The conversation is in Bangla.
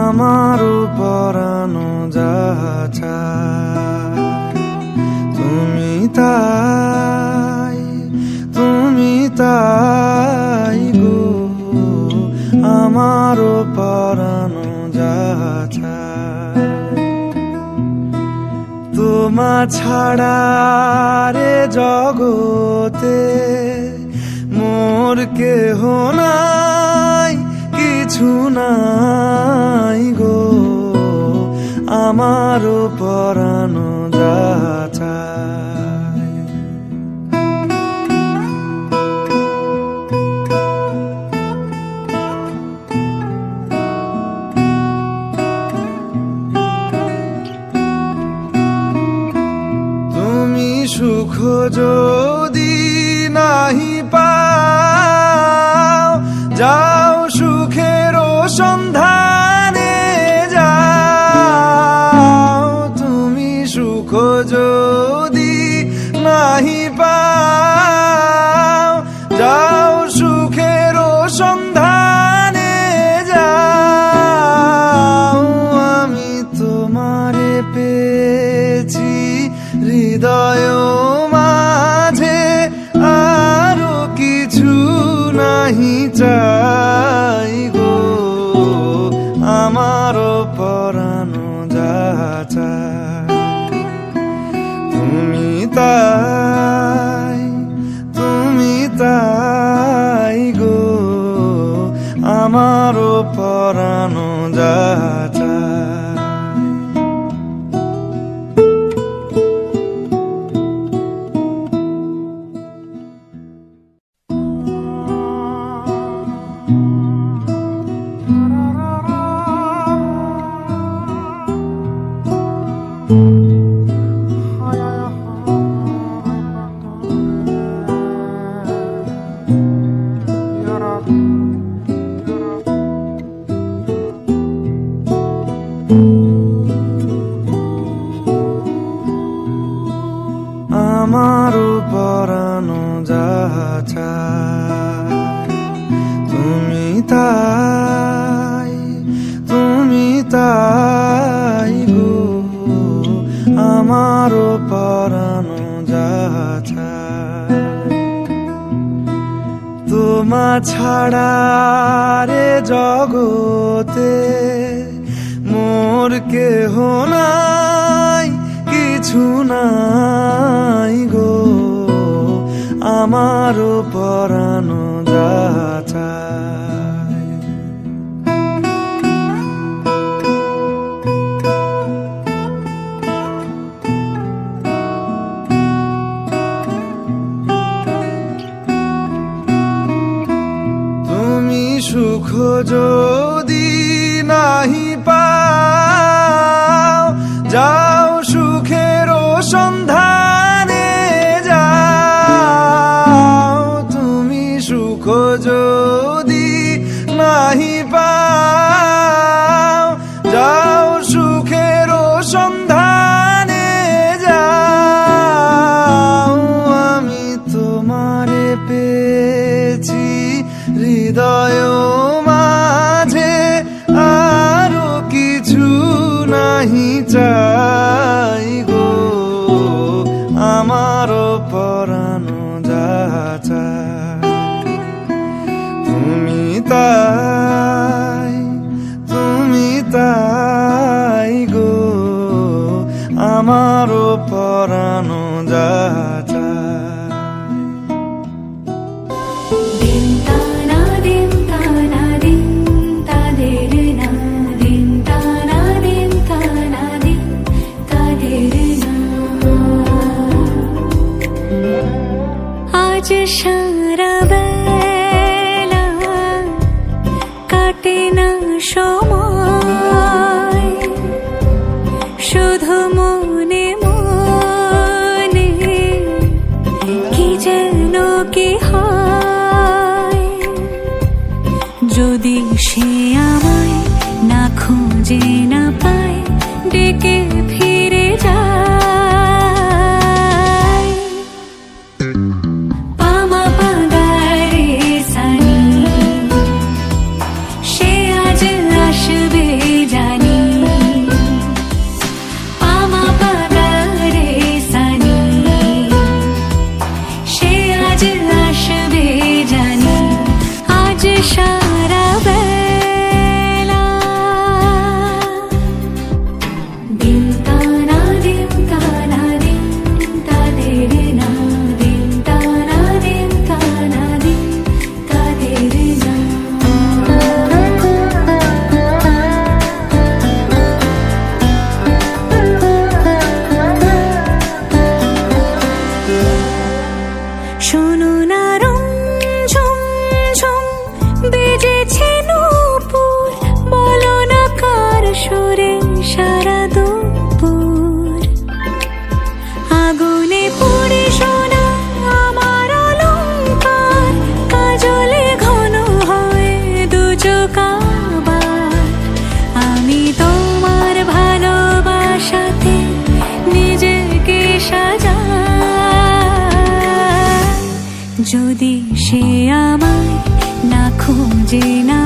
আমারও পরানো যাহা চায় তুমি তাই গো, আমারও পরানো যাহা চায় তোমা ছাড়া রে জগতে মোর কেহ নাই, কিছু নাই গো, আমারও পরানো যাহা চায়। তুমি সুখ যদি নাহি পাও, যাও সুখের সন্ধানে যাও। তুমি সুখ যদি নাহি পাও, যাও সুখের সন্ধানে যাও। আমি তোমারে পেয়েছি হৃদয় মাঝে, আরো কিছু নাহি চাই গো, আমারও পরানো যাহা চায় তুমি তাই গো, আমারও পরানো যাহা চায়। আমারও পরানো যাহা চায় তুমি তাই গো, আমারও পরানো যাহা চায় তোমা ছাড়া রে জগতে মোর কেহ নাই, কিছু নাই গো, আমারও পরানো যাহা চায়। তুমি সুখ যদি নাহি পাও, যাও সুখের সন্ধানে যাও। তুমি সুখ যদি নাহি পাও, যাও সুখের সন্ধানে যাও। আমি তোমারে পেয়েছি হৃদয় মাঝে, আরো কিছু নাহি চাই গো, আমারও পরানো যাহা চায় তুমি তাই গো, আমারও পরানো যাহা চায়। আজ সারা বেলা কাটে না সময়, শুধু মনে মনে কি যেন কি হয়। যদি সে আমায় না খুঁজে না পায়, ডেকে ফিরে যায়। সে আমায় না খুঁজে না